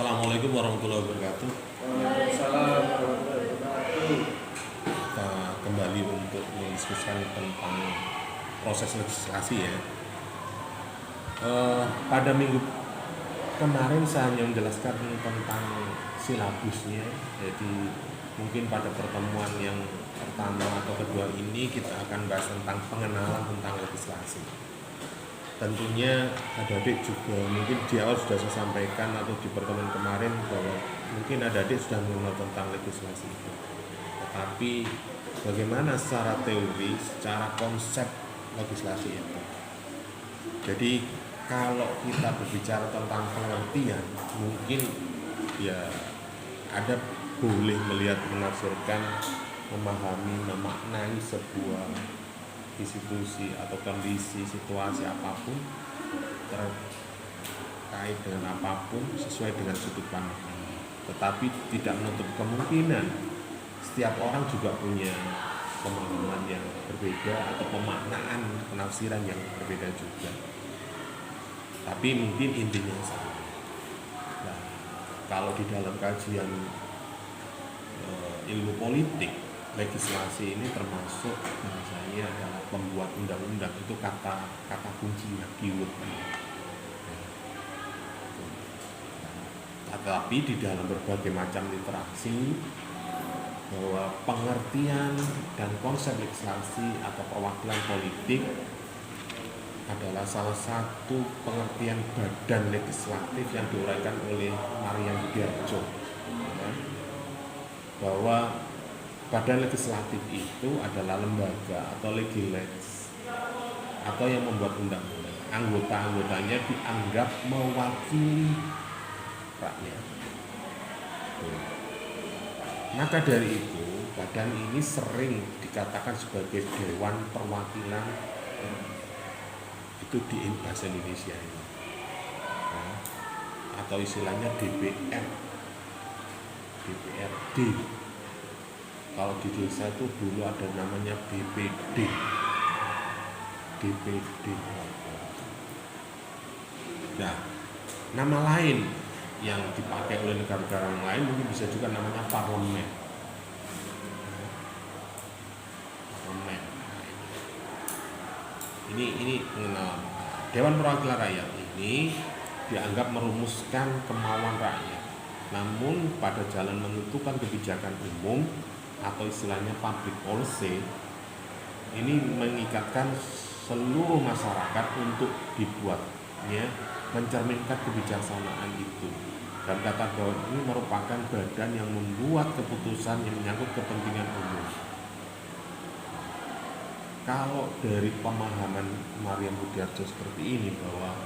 Assalamualaikum warahmatullahi wabarakatuh. Waalaikumsalam warahmatullahi wabarakatuh. Kita kembali untuk mendiskusikan tentang proses legislasi ya. Pada minggu kemarin saya hanya menjelaskan tentang silabusnya. Jadi mungkin pada pertemuan yang pertama atau kedua ini kita akan bahas tentang pengenalan tentang legislasi. Tentunya adik-adik juga mungkin di awal sudah saya sampaikan atau di pertemuan kemarin bahwa mungkin adik-adik sudah mengenal tentang legislasi itu. Tetapi bagaimana secara teori, secara konsep legislasi itu. Jadi kalau kita berbicara tentang pengertian, mungkin ya ada boleh melihat, menafsirkan, memahami, memaknai sebuah institusi atau kondisi situasi apapun terkait dengan apapun sesuai dengan sudut pandang. Tetapi tidak menutup kemungkinan setiap orang juga punya pemahaman yang berbeda atau pemaknaan penafsiran yang berbeda juga. Tapi mungkin intinya sama. Nah, kalau di dalam kajian ilmu politik, legislasi ini termasuk bahasanya adalah pembuat undang-undang, itu kata kuncinya, keyword. Tetapi di dalam berbagai macam interaksi bahwa pengertian dan konsep legislasi atau perwakilan politik adalah salah satu pengertian badan legislatif yang diuraikan oleh Mariam Widiarjo, bahwa badan legislatif itu adalah lembaga atau legislasi atau yang membuat undang-undang. Anggota-anggotanya dianggap mewakili rakyat. Maka dari itu, badan ini sering dikatakan sebagai Dewan Perwakilan, itu di bahasa Indonesia ini, atau istilahnya DPR, DPRD. Kalau di desa itu dulu ada namanya BPD, DPD. Nah, nama lain yang dipakai oleh negara-negara lain mungkin bisa juga namanya parlemen. Parlemen. Ini mengenal Dewan Perwakilan Rakyat ini dianggap merumuskan kemauan rakyat. Namun pada jalan menentukan kebijakan umum atau istilahnya public policy, ini mengikatkan seluruh masyarakat untuk dibuatnya mencerminkan kebijaksanaan itu. Dan kata bahwa ini merupakan badan yang membuat keputusan yang menyangkut kepentingan umum. Kalau dari pemahaman Mariam Widiarjo seperti ini, bahwa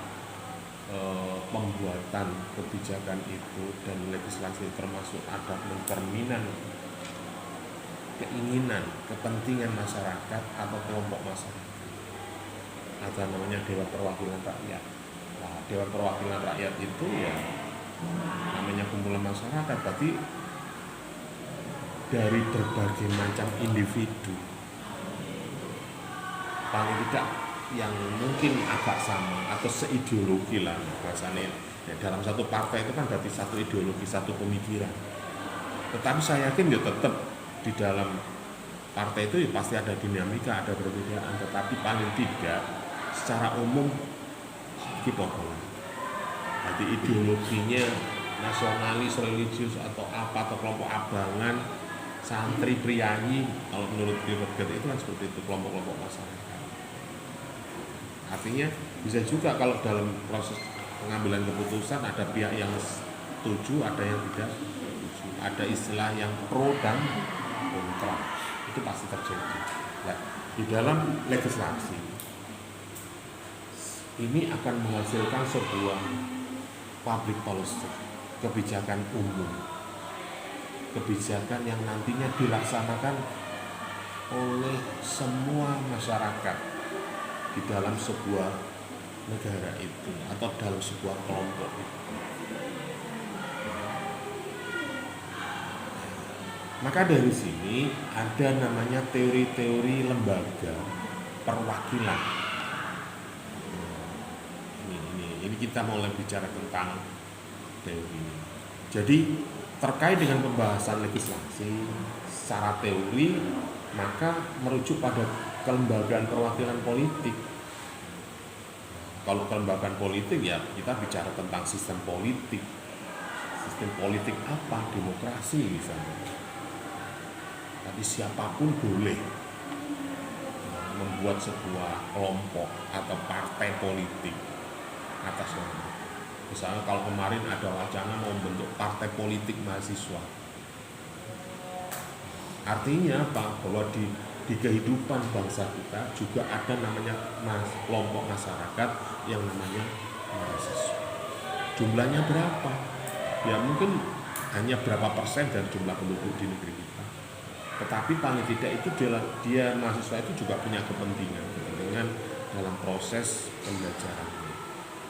pembuatan kebijakan itu dan legislasi termasuk ada pencerminan keinginan, kepentingan masyarakat atau kelompok masyarakat. Ada namanya Dewan Perwakilan Rakyat. Nah, Dewan Perwakilan Rakyat itu ya namanya kumpulan masyarakat, berarti dari berbagai macam individu, paling tidak yang mungkin agak sama atau seideologi lah bahasanya. Ya, dalam satu partai itu kan berarti satu ideologi, satu pemikiran. Tetapi saya yakin ya tetap di dalam partai itu ya pasti ada dinamika, ada perbedaan, tetapi paling tidak secara umum kita jadi ideologinya nasionalis, religius atau apa, atau kelompok abangan, santri, priayi, kalau menurut Kierkegaard itu kan seperti itu, kelompok-kelompok masyarakat. Artinya bisa juga kalau dalam proses pengambilan keputusan ada pihak yang setuju, ada yang tidak setuju, ada istilah yang pro dan kontra, itu pasti terjadi. Nah, di dalam legislasi ini akan menghasilkan sebuah public policy, kebijakan umum, kebijakan yang nantinya dilaksanakan oleh semua masyarakat di dalam sebuah negara itu atau dalam sebuah kelompok itu. Maka dari sini ada namanya teori-teori lembaga perwakilan. Ini kita mulai bicara tentang teori ini. Jadi terkait dengan pembahasan legislasi secara teori, maka merujuk pada kelembagaan perwakilan politik. Kalau kelembagaan politik ya kita bicara tentang sistem politik. Sistem politik apa? Demokrasi misalnya. Tapi siapapun boleh membuat sebuah kelompok atau partai politik atas nama. Misalnya kalau kemarin ada wacana mau membentuk partai politik mahasiswa. Artinya apa? Bahwa di kehidupan bangsa kita juga ada namanya kelompok masyarakat yang namanya mahasiswa. Jumlahnya berapa? Ya mungkin hanya berapa persen dari jumlah penduduk di negeri kita. Tetapi paling tidak itu dia mahasiswa itu juga punya kepentingan dalam proses pembelajaran.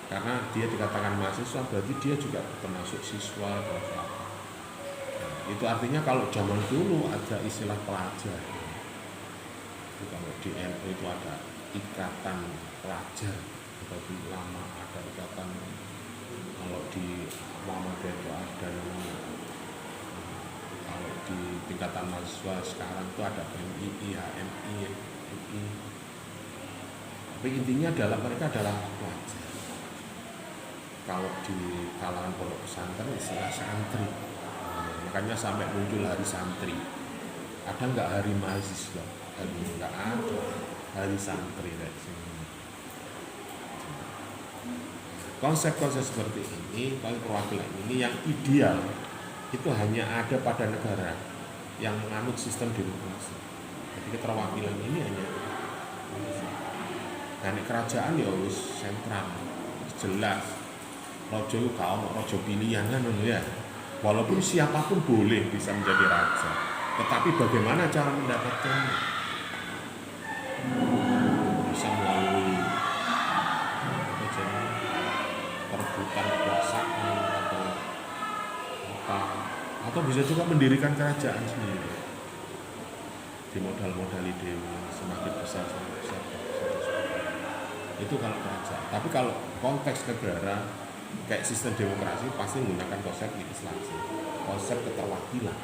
Karena dia dikatakan mahasiswa berarti dia juga termasuk siswa atau apa. Itu artinya kalau zaman dulu ada istilah pelajar. Itu kalau di NU itu ada ikatan pelajar, atau di lama ada ikatan, kalau di Muhammadiyah itu ada namanya, kalau di tingkatan mahasiswa sekarang itu ada MII, HMI, UI. Tapi intinya adalah mereka adalah pelajar. Kalau di kalangan pondok pesantren istilah santri. Makanya sampai muncul hari santri. Ada nggak hari mahasiswa? Hari nggak ada. Hari santri. Konsep-konsep seperti ini, perwakilan ini yang ideal itu hanya ada pada negara yang menganut sistem demokrasi. Jadi keterwakilan ini hanya dan kerajaan ya harus sentral, jelas. Rojo itu kau rojo pilihan kan ya. Walaupun siapapun boleh bisa menjadi raja, tetapi bagaimana cara mendapatkannya? Bisa melalui perebutan kekuasaan atau bisa juga mendirikan kerajaan sendiri. Di modal-modal ide semakin besar semakin besar. Itu kalau kerajaan. Tapi kalau konteks negara kayak sistem demokrasi pasti menggunakan konsep legislasi, konsep keterwakilan,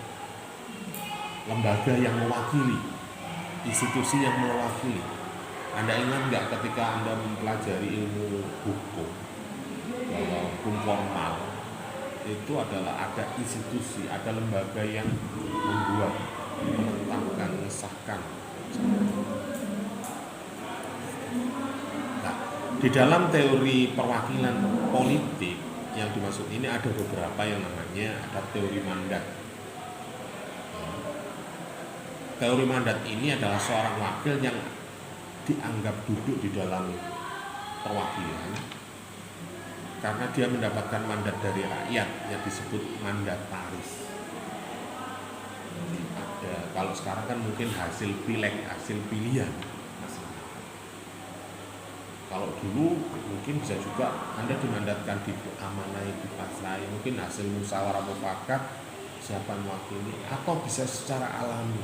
lembaga yang mewakili, institusi yang mewakili. Anda ingat nggak ketika Anda mempelajari ilmu hukum, bahwa hukum formal itu adalah ada institusi, ada lembaga yang membuat, menetapkan, mengesahkan. Di dalam teori perwakilan politik yang dimaksud ini ada beberapa yang namanya ada teori mandat. Teori mandat ini adalah seorang wakil yang dianggap duduk di dalam perwakilan karena dia mendapatkan mandat dari rakyat yang disebut mandataris. Kalau sekarang kan mungkin hasil pileg, hasil pilihan. Kalau dulu mungkin bisa juga Anda dimandatkan di amanai, di pasrai, mungkin hasil musyawarah mufakat siapa mewakili, atau bisa secara alami.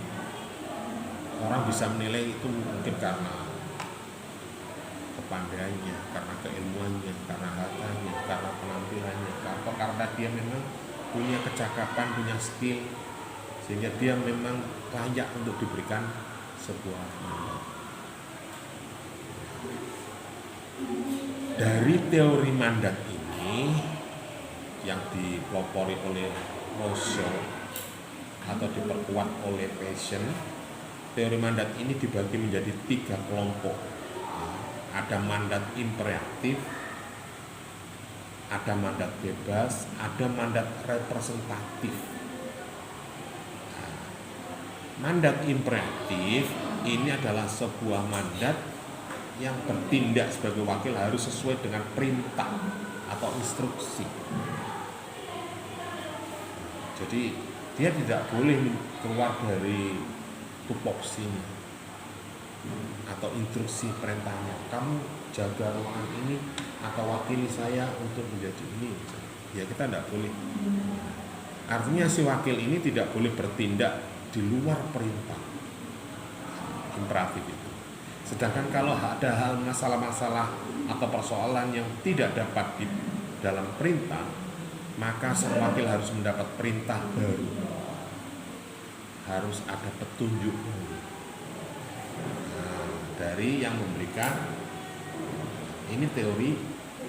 Orang bisa menilai itu mungkin karena kepandaiannya, karena keilmuannya, karena hartanya, karena penampilannya, atau karena dia memang punya kecakapan, punya skill, sehingga dia memang layak untuk diberikan sebuah mandat. Dari teori mandat ini yang dipelopori oleh Rousseau atau diperkuat oleh Passion, teori mandat ini dibagi menjadi 3 kelompok. Ada mandat imperatif, ada mandat bebas, ada mandat representatif. Mandat imperatif ini adalah sebuah mandat yang bertindak sebagai wakil harus sesuai dengan perintah atau instruksi. Jadi dia tidak boleh keluar dari tupoksinya atau instruksi perintahnya. Kamu jaga ruangan ini atau wakili saya untuk menjadi ini. Ya kita tidak boleh. Artinya si wakil ini tidak boleh bertindak di luar perintah imperatif itu. Sedangkan kalau ada hal masalah-masalah atau persoalan yang tidak dapat di dalam perintah, maka sang wakil harus mendapat perintah baru, harus ada petunjuk baru. Nah, dari yang memberikan ini teori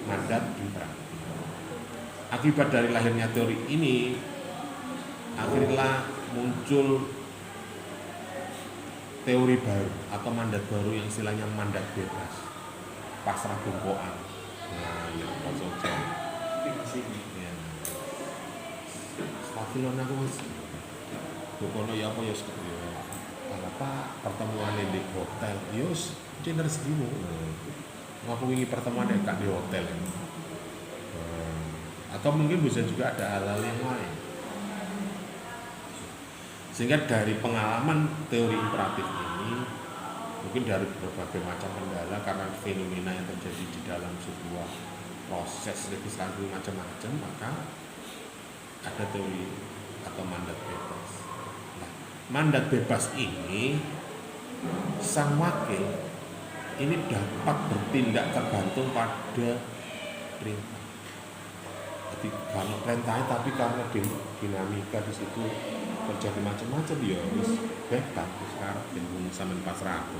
mandat imperatif. Akibat dari lahirnya teori ini, akhirnya muncul teori baru atau mandat baru yang istilahnya mandat bebas, pasrah bongkoan. Nah, ya maksudnya. Ya. Wakilon aku wis bukono ya apa ya apa pertemuan di hotel. Yus, dinner segimu. Aku wingi pertemuan gak di hotel. Atau mungkin bisa juga ada hal-hal yang lain. Sehingga dari pengalaman teori imperatif ini, mungkin dari berbagai macam kendala karena fenomena yang terjadi di dalam sebuah proses legislasi macam-macam, maka ada teori atau mandat bebas. Nah, mandat bebas ini sang wakil ini dapat bertindak tergantung pada perintah. Jadi kalau perintahnya, tapi karena dinamika di situ terjadi macam-macam, ya wis bebas sekarang dengan sampean pasrah aku.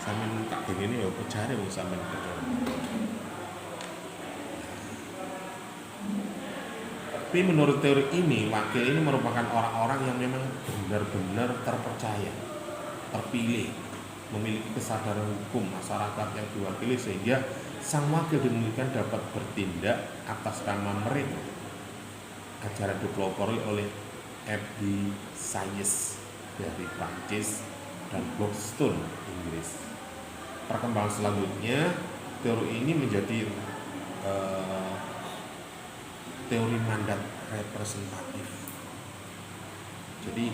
Sampean tak begini ya pejare wong sampean kerja. Tapi menurut teori ini, wakil ini merupakan orang-orang yang memang benar-benar terpercaya, terpilih, memiliki kesadaran hukum masyarakat yang diwakili, sehingga sang wakil demikian dapat bertindak atas nama mereka. Ajaran dipelopori oleh F.D. Sayes dari Prancis dan Blackstone Inggris. Perkembangan selanjutnya, teori ini menjadi teori mandat representatif. Jadi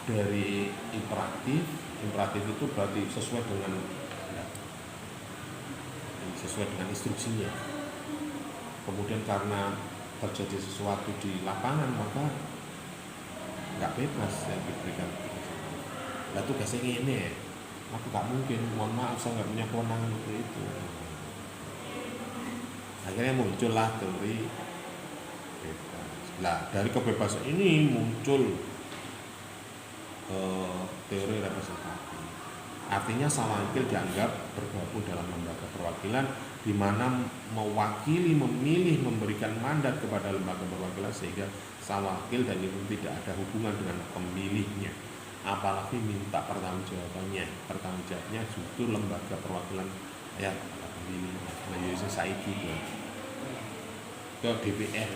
dari imperatif itu berarti sesuai dengan instruksinya. Kemudian karena terjadi sesuatu di lapangan, maka nggak bebas yang diberikan. Lah tugasnya ini, aku nggak mungkin, mohon maaf saya nggak punya kewenangan untuk itu. Akhirnya muncullah teori bebas. Nah, dari kebebasan ini muncul teori representatif. Artinya sang wakil dianggap bergabung dalam lembaga perwakilan, di mana mewakili, memilih, memberikan mandat kepada lembaga perwakilan, sehingga sang wakil dan itu tidak ada hubungan dengan pemilihnya, apalagi minta pertanggungjawabannya. Pertanggungjawabnya justru lembaga perwakilan ya pemilih. Nah, Yesus saiki ke DPR.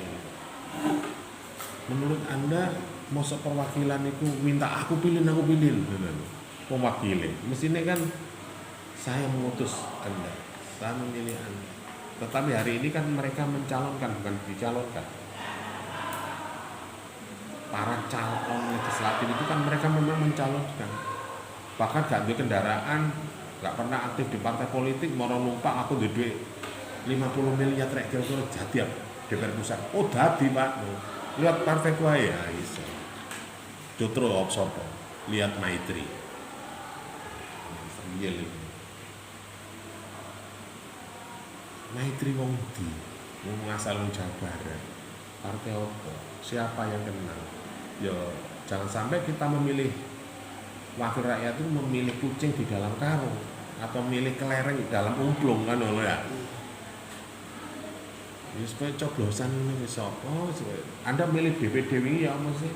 Menurut Anda masa perwakilan itu minta aku pilih, mewakili. Mestinya kan saya mengutus Anda, saya memilih Anda. Tetapi hari ini kan mereka mencalonkan, bukan dicalonkan. Para calon legislatif itu kan mereka memang mencalonkan. Bahkan gak ada kendaraan, gak pernah aktif di partai politik, mau numpak aku duit 50 miliar trek kira-kira jadi DPR pusat. Oh dadi Pak, lihat partai gua ya bisa. Jutro opsopo, lihat Maitri. Maitri wong di, wong asal Jawa Barat. Partai apa? Siapa yang kenal? Ya jangan sampai kita memilih wakil rakyat itu memilih kucing di dalam karung atau memilih kelereng di dalam umplung kan lho ya. Ya supaya coblosan ini sapa? Anda milih DPD ini ya apa sih?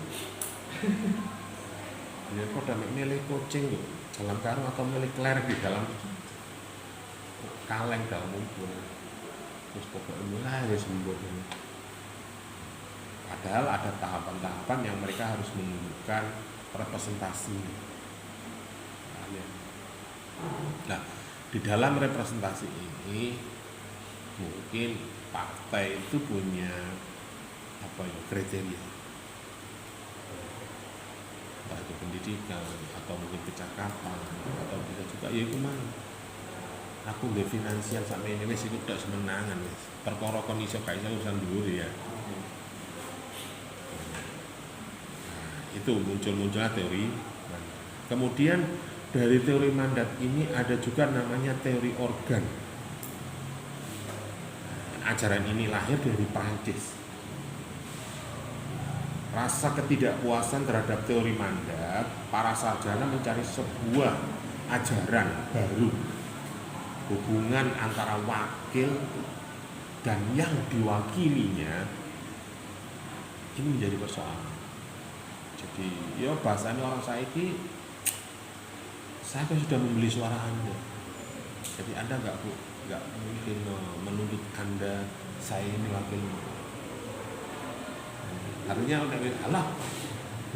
Ya kok milih kucing loh dalam karung atau milih kelereng di dalam kaleng dalam umplung. Terus pokoknya mulai ya sembuh ini. Padahal ada tahapan-tahapan yang mereka harus menunjukkan representasi. Nah, di dalam representasi ini mungkin partai itu punya kriteria, entah itu pendidikan atau mungkin kecakapan atau bisa juga ya itu mana. Aku nggak finansial sampai ini wis iku tok semenangan wis. Perkara kon iso gak iso urusan dhuwur ya. Itu munculnya teori mandat. Kemudian dari teori mandat ini ada juga namanya teori organ. ajaran ini lahir dari Prancis. Rasa ketidakpuasan terhadap teori mandat, para sarjana mencari sebuah ajaran baru, hubungan antara wakil dan yang diwakilinya ini menjadi persoalan. Jadi ya bahasanya orang saiki, saya kan sudah membeli suara Anda, jadi Anda nggak mungkin menuntut Anda saya ini wakilmu. Artinya alah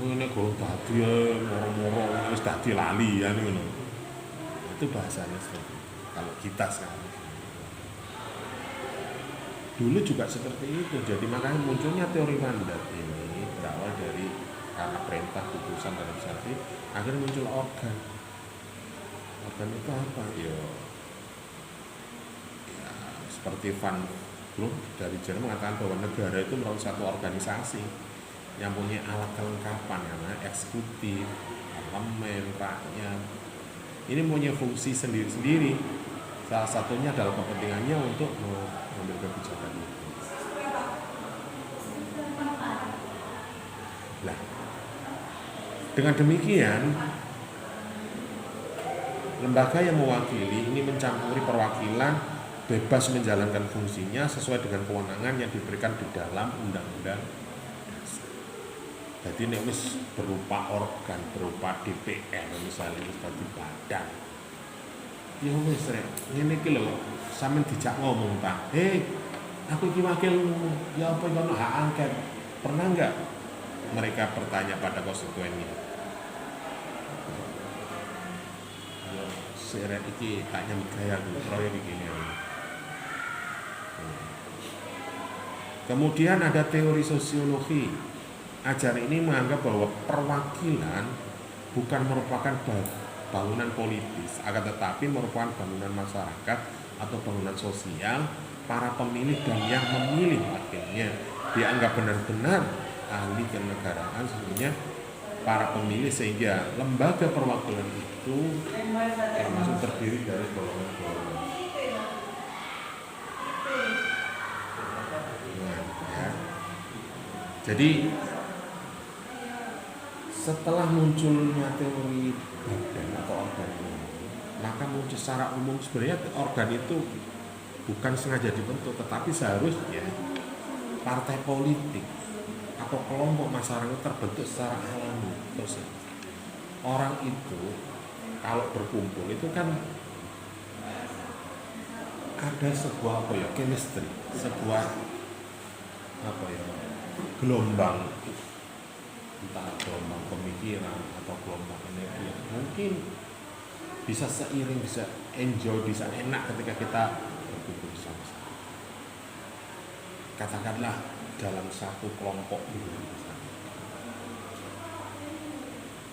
ini kalau tadi ya moro-moro wis dadi lali ya ngono. Itu bahasanya seperti itu. Kalau kita sekarang dulu juga seperti itu. Jadi makanya munculnya teori mandat ini berawal dari karena perintah putusan dari Sarti, akhirnya muncul organ. Organ itu apa? Ya seperti Van Bloom dari Jerman mengatakan bahwa negara itu merupakan satu organisasi yang punya alat kelengkapan, namanya eksekutif, parlemen, rakyat. Ini punya fungsi sendiri-sendiri. Salah satunya adalah kepentingannya untuk mengambil kebijakan itu. Nah, dengan demikian lembaga yang mewakili ini mencampuri perwakilan, bebas menjalankan fungsinya sesuai dengan kewenangan yang diberikan di dalam undang-undang dasar. Jadi ini wis berupa organ, berupa DPR misalnya seperti badan. Ya wis rek, ngene iki lho, sampean dijak ngomong ta. Aku iki wakilmu, ya apa kono hak angket. Pernah enggak mereka bertanya pada konstituennya? Ya, seret iki tak nyambut gaya proyek iki. Kemudian ada teori sosiologi. Ajaran ini menganggap bahwa perwakilan bukan merupakan bangunan politis, akan tetapi merupakan bangunan masyarakat atau bangunan sosial para pemilih dan yang memilih wakilnya. Dianggap benar-benar ahli kenegaraan sesungguhnya para pemilih, sehingga lembaga perwakilan itu termasuk terdiri dari golongan-golongan. Jadi setelah munculnya teori badan atau organ ini, maka muncul secara umum sebenarnya organ itu bukan sengaja dibentuk, tetapi seharusnya partai politik atau kelompok masyarakat terbentuk secara alami. Terus orang itu kalau berkumpul itu kan ada sebuah chemistry, sebuah gelombang, entah gelombang pemikiran atau gelombang energi yang mungkin bisa seiring, bisa enjoy, bisa enak ketika kita berkumpul sama-sama. Katakanlah dalam satu kelompok itu.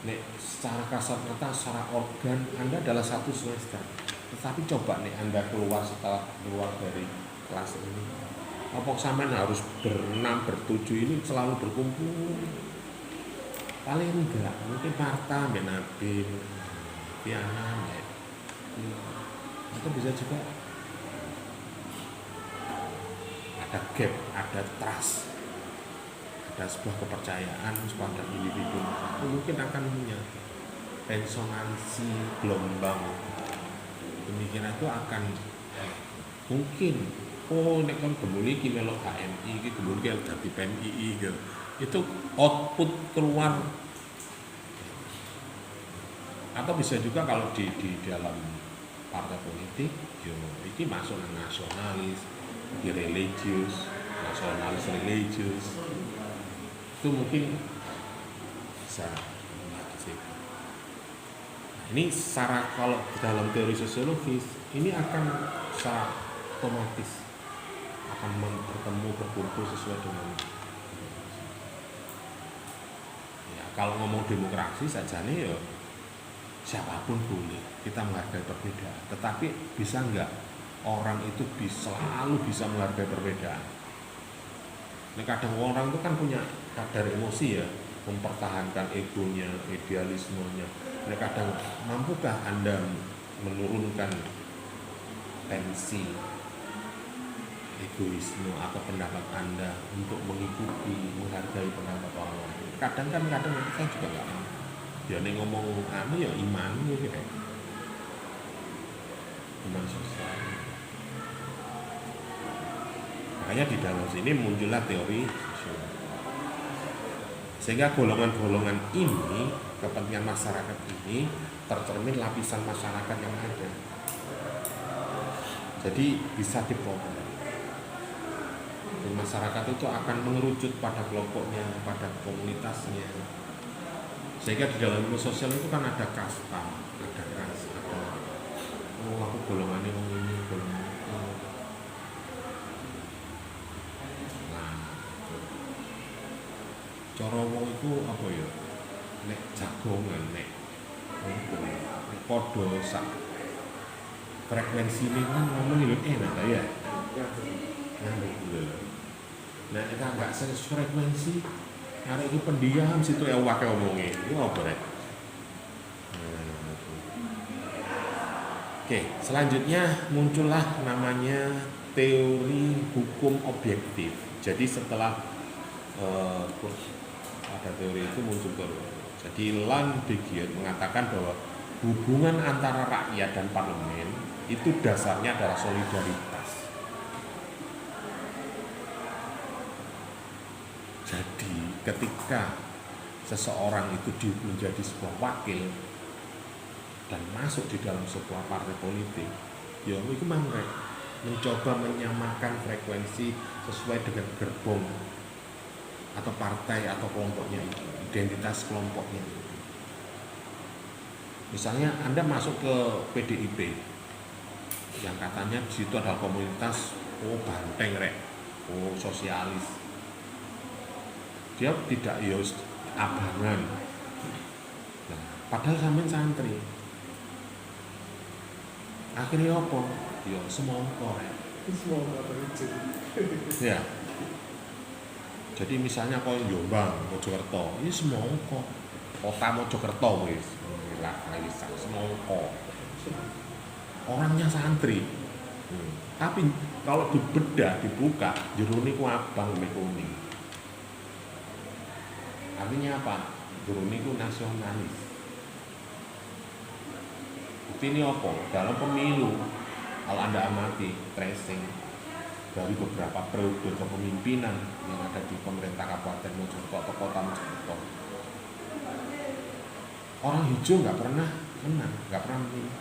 Nek secara kasat mata, secara organ Anda adalah satu semester. Tetapi coba nih Anda setelah keluar dari kelas ini, apa sampean harus berenam, bertujuh ini selalu berkumpul? Paling enggak, mungkin Marta, Nabil, Tiana, atau bisa juga ada gap, ada trust, ada sebuah kepercayaan pada individu. Mungkin akan punya resonansi gelombang pemikiran itu akan mungkin nek kon gemuli iki melok HMI iki gemuli dadi PMII gitu. Itu output keluar. Atau bisa juga kalau di dalam partai politik yo iki masuk nasionalis, religius, nasionalis religius. Itu mungkin bisa ini secara kalau dalam teori sosiologis ini akan secara otomatis akan bertemu berkumpul sesuai dengan ya, kalau ngomong demokrasi saja nih ya siapapun boleh kita menghargai perbedaan, tetapi bisa enggak orang itu selalu bisa menghargai perbedaan? Nah, kadang orang itu kan punya kadar emosi ya, mempertahankan egonya, idealismenya. Nah, kadang mampukah Anda menurunkan tensi egoisme atau pendapat Anda untuk menghargai pendapat orang lain. Kadang itu kan juga nggak mau. Ya nih ngomong ya iman gitu ya. Iman sosial. Makanya di dalam sini muncullah teori sosial. Sehingga golongan-golongan ini, kepentingan masyarakat ini tercermin lapisan masyarakat yang ada. Jadi bisa dipotong. Masyarakat itu akan mengerucut pada kelompoknya, pada komunitasnya. Sehingga di dalam ilmu sosial itu kan ada kasta, ada ras, ada aku golongannya ini, golongan itu. Nah, cara wong itu apa ya? Nek jagongan, nek podo sak frekuensi ini kan ngomong itu enak ya. Nah, kita nggak frekuensi, hari itu pendiam situ ya wakil ngomongnya, itu apa rek? Oke, selanjutnya muncullah namanya teori hukum objektif. Jadi setelah ada teori itu muncul teori. Jadi Landegien mengatakan bahwa hubungan antara rakyat dan parlemen itu dasarnya adalah solidaritas. Jadi ketika seseorang itu menjadi sebuah wakil dan masuk di dalam sebuah partai politik, ya itu mencoba menyamakan frekuensi sesuai dengan gerbong atau partai atau kelompoknya itu, identitas kelompoknya itu. Misalnya Anda masuk ke PDIP yang katanya di situ adalah komunitas banteng sosialis. Dia tidak abangan. Nah, padahal sampean santri. Akhirnya apa? Ya semongko rek. Ya. Jadi misalnya kau Jombang, Mojokerto, ini semongko. Kota Mojokerto wis. Lah, semongko. Orangnya santri. Tapi kalau dibedah, dibuka, jero niku abang mek kuning. Artinya apa? Jero niku nasionalis. Ini apa? Dalam pemilu, kalau Anda amati tracing dari beberapa periode kepemimpinan yang ada di pemerintah Kabupaten Mojokerto atau Kota Mojokerto, orang hijau nggak pernah menang, nggak pernah menang.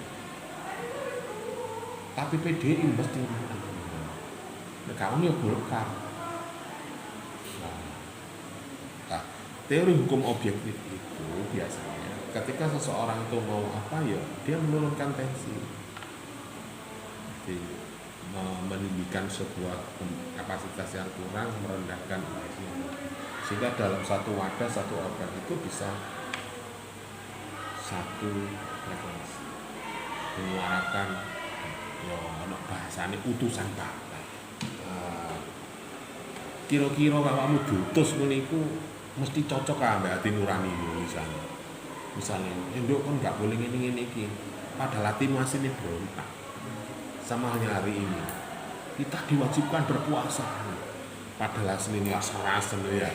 Tapi PDI mesti menang. Nah, kamu ya Golkar. Nah, teori hukum objektif itu biasanya ketika seseorang itu mau apa ya, dia menurunkan tensi, meninggikan sebuah kapasitas yang kurang, merendahkan sehingga dalam satu wadah, satu organ itu bisa satu frekuensi menyuarakan bahasanya utusan partai. Kira-kira kamu diutus meniku mesti cocok ambek hati nurani misalnya nduk kan nggak boleh ini padahal hatimu aslinya berontak. Sama halnya hari ini kita diwajibkan berpuasa padahal aslinya rasen ya.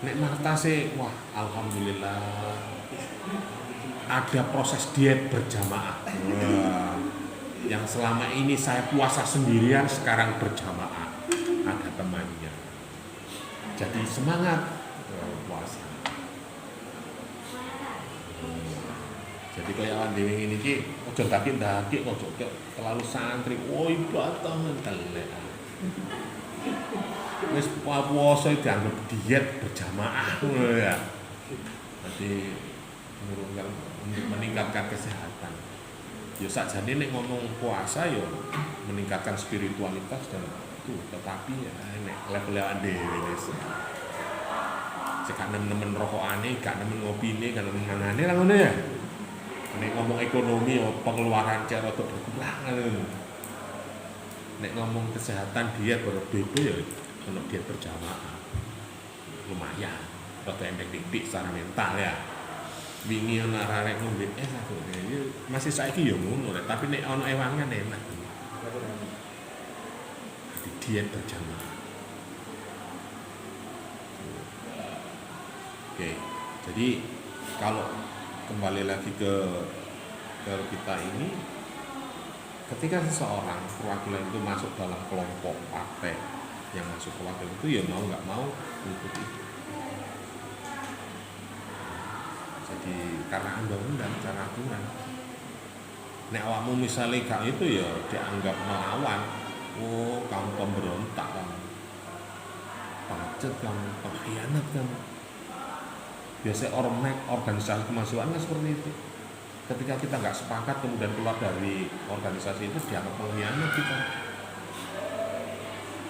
Nek martase wah alhamdulillah ada proses diet berjamaah. Yang selama ini saya puasa sendirian sekarang berjamaah, ada temannya. Jadi semangat puasa. Jadi kayak dewe ngene iki aja daki-daki aja terlalu santri. Woi batang telek. Wis puasa dianggap diet berjamaah ngono ya. Jadi untuk meningkatkan kesehatan. Ya sakjane nek ngomong puasa ya meningkatkan spiritualitas dan itu, tetapi ya nek level dhewe wis. Cekak nemen rokokane, gak nemen ngopine, gak nemen mangane lah ngono ya. Nek ngomong ekonomi ya pengeluaran cek rada berkurang ngono. Nek ngomong kesehatan diet berbeda ya ono diet berjamaah. Lumayan, rada endek dik secara mental ya. wingi ana arek ngombe aku masih saiki ya ngono rek, tapi nek ana ewangan enak. Di diet berjamaah. Oke, jadi kalau kembali lagi ke kita ini, ketika seseorang perwakilan itu masuk dalam kelompok partai yang masuk perwakilan itu ya mau nggak mau mengikuti. Jadi karena undang-undang, cara aturan. Nek awakmu misalnya gak itu ya dianggap melawan. Oh, kamu pemberontak kamu, pengecet kamu, pengkhianat kamu. Biasanya organisasi kemahasiswaan kan seperti itu. Ketika kita nggak sepakat kemudian keluar dari organisasi itu dianggap pengkhianat kita.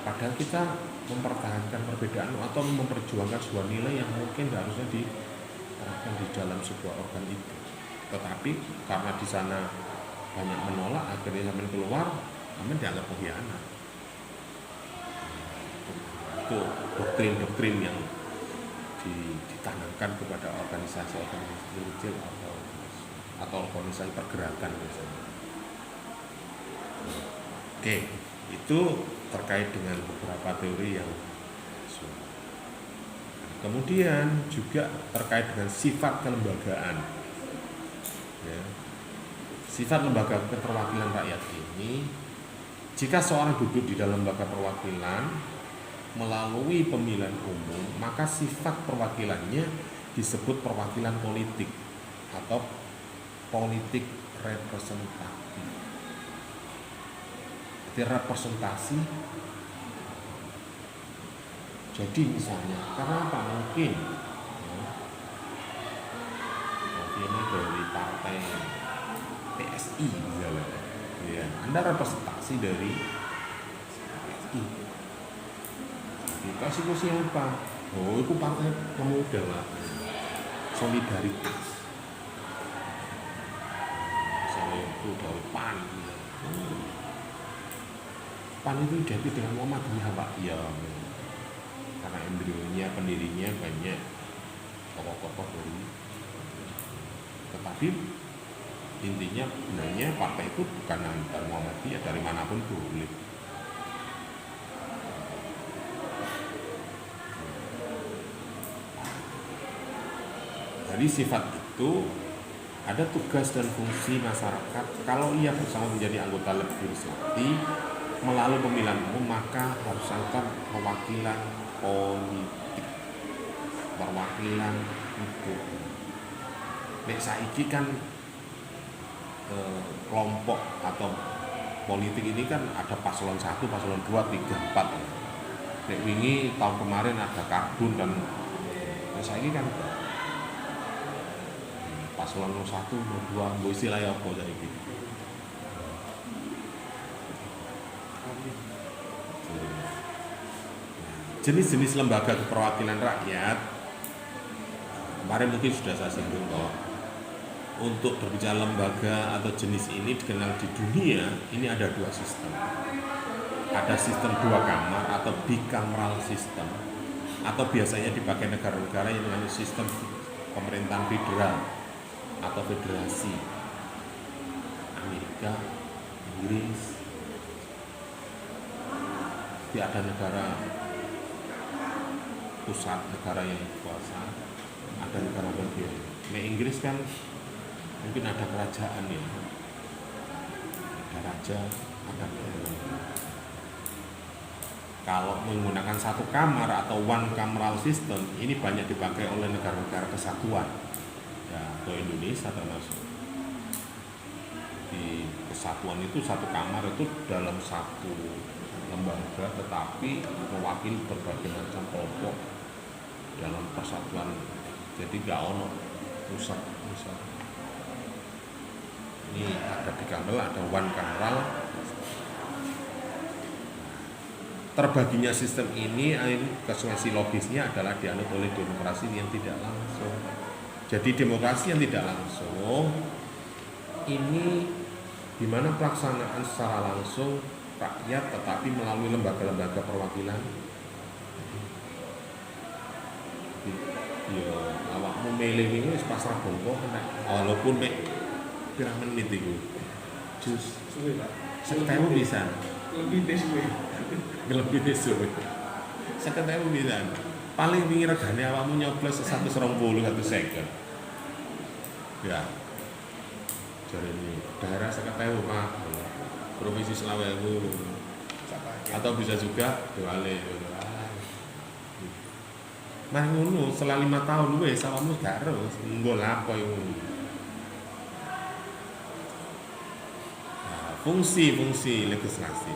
Padahal kita mempertahankan perbedaan atau memperjuangkan sebuah nilai yang mungkin harusnya diterapkan di dalam sebuah organ itu. Tetapi karena di sana banyak menolak, akhirnya sampai keluar, kami dianggap pengkhianat. Itu doktrin yang ditanamkan kepada organisasi-organisasi kecil atau organisasi pergerakan misalnya. Oke, itu terkait dengan beberapa teori yang kemudian juga terkait dengan sifat kelembagaan. Ya. Sifat lembaga keterwakilan rakyat ini, jika seorang duduk di dalam lembaga perwakilan melalui pemilihan umum, maka sifat perwakilannya disebut perwakilan politik atau politik representatif. Jadi representasi. Jadi misalnya, karena apa mungkin ini dari partai PSI misalnya, ya, Anda representasi dari PSI. Kasih ku siapa? Oh, itu partai pemuda lah, solidaritas. Misalnya itu dari PAN. PAN itu identik dengan Muhammadiyah Pak, ya. Karena embrionya, pendirinya banyak tokoh-tokoh dari. Tetapi intinya sebenarnya partai itu bukan antar Muhammadiyah, dari manapun boleh. Dari sifat itu ada tugas dan fungsi masyarakat. Kalau ia bersama menjadi anggota legislatif melalui pemilihan umum, maka harus ada perwakilan politik, perwakilan itu. Nek saiki kan kelompok atau politik ini kan ada paslon 1, paslon 2, 3, 4. Nek wingi tahun kemarin ada karbon dan saiki kan paslon 1, 2, mbok istilah apa saiki. Jenis-jenis lembaga keperwakilan rakyat kemarin mungkin sudah saya singgung bahwa untuk berbicara lembaga atau jenis ini dikenal di dunia ini ada dua sistem. Ada sistem dua kamar atau bicameral system, atau biasanya dipakai negara-negara yang dengan sistem pemerintahan federal atau federasi. Amerika, Inggris, tapi ada negara pusat, negara yang kuasa, ada negara bagian. Di Inggris kan mungkin ada kerajaan ya, ada raja, ada kalau menggunakan satu kamar atau one cameral system ini banyak dipakai oleh negara-negara kesatuan ya, atau Indonesia termasuk. Di kesatuan itu satu kamar itu dalam satu lembaga, tetapi mewakili berbagai macam kelompok dalam persatuan. Jadi gak ono pusat. Ini ada bicameral, ada one cameral. Terbaginya sistem ini konsekuensi logisnya adalah dianut oleh demokrasi yang tidak langsung. Jadi demokrasi yang tidak langsung ini di mana pelaksanaan secara langsung rakyat tetapi melalui lembaga-lembaga perwakilan. Ya, awak memilih ini wis pasrah bongko kena walaupun mek pirang menit iku. Jus Suwe Pak. 50.000 bisa. Lebih deh suwe. Lebih suwe. 50.000 bisa. Paling wingi regane awakmu nyoblos 120 150. Ya. Jare ini daerah 50.000 Pak. Provinsi Selawewu. Atau bisa juga diwale. Mari ngono setelah 5 tahun wis awakmu gak ero nggo lapo iku. Fungsi legislasi.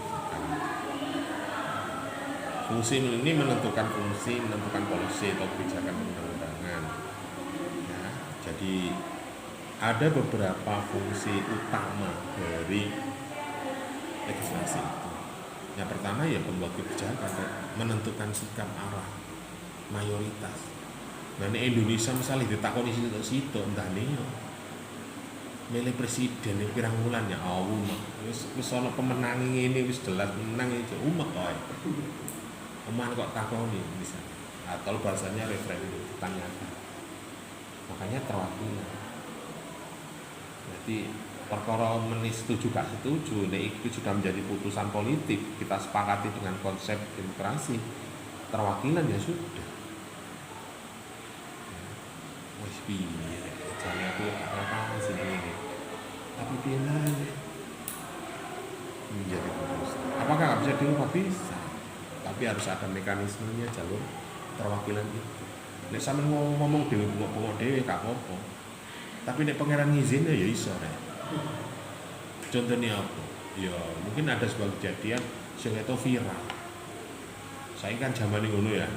Fungsi ini menentukan fungsi, menentukan polisi atau kebijakan undang-undangan. Ya, jadi ada beberapa fungsi utama dari legislasi itu. Yang pertama ya pembuat kebijakan, menentukan sikap arah mayoritas. Nah, di Indonesia misalnya ditakoni situ entah nih milih presiden ini pirang wulan ya umek wis ana pemenang ini wis jelas menang itu umek wae. Oman kok takoni misalnya atau bahasanya referendum ditanyakan. Makanya terwakilan. Jadi perkara setuju gak setuju itu sudah menjadi putusan politik, kita sepakati dengan konsep demokrasi, terwakilan ya sudah. Wis piye jane aku apa sih ini. Tapi piye menjadi putusan. Apakah nggak bisa diubah? Bisa. Tapi harus ada mekanismenya jalur perwakilan itu. Nek sampean ngomong dhewe bengok-bengok dhewe gak apa-apa. Tapi nek pangeran ngizin ya iso rek. Contohnya apa? Ya mungkin ada sebuah kejadian sing itu viral. Saya kan zaman ngono ya.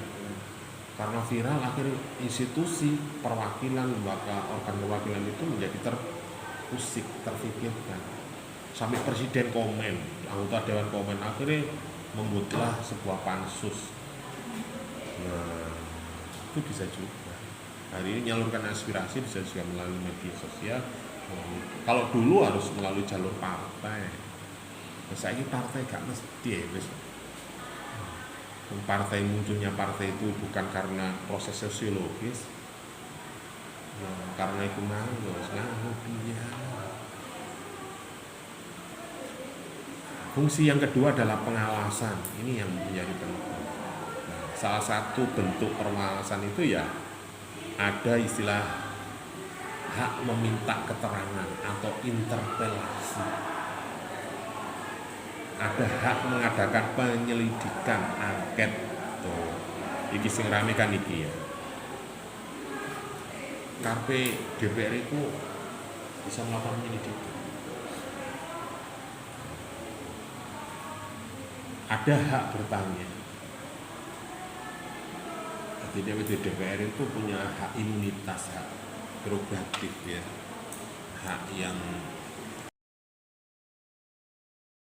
Karena viral akhirnya institusi perwakilan lembaga organ perwakilan itu menjadi terusik, terfikirkan. Sampai presiden komen, anggota dewan komen akhirnya membuatlah sebuah pansus. Nah, itu bisa juga. Hari ini menyalurkan aspirasi bisa juga melalui media sosial. Kalau dulu harus melalui jalur partai. Nah, saya ini partai gak mesti ya, partai munculnya partai itu bukan karena proses sosiologis, nah, karena itu ya. Fungsi yang kedua adalah pengawasan. Ini yang menjadi penting. Nah, salah satu bentuk pengawasan itu ya ada istilah hak meminta keterangan atau interpelasi. Ada hak mengadakan penyelidikan angket tuh. Iki sing rame kan iki ya. Karepe DPR itu bisa melakukan penyelidikan. Ada hak bertanya. Jadi DPR itu punya hak imunitas, hak prerogatif ya. Hak yang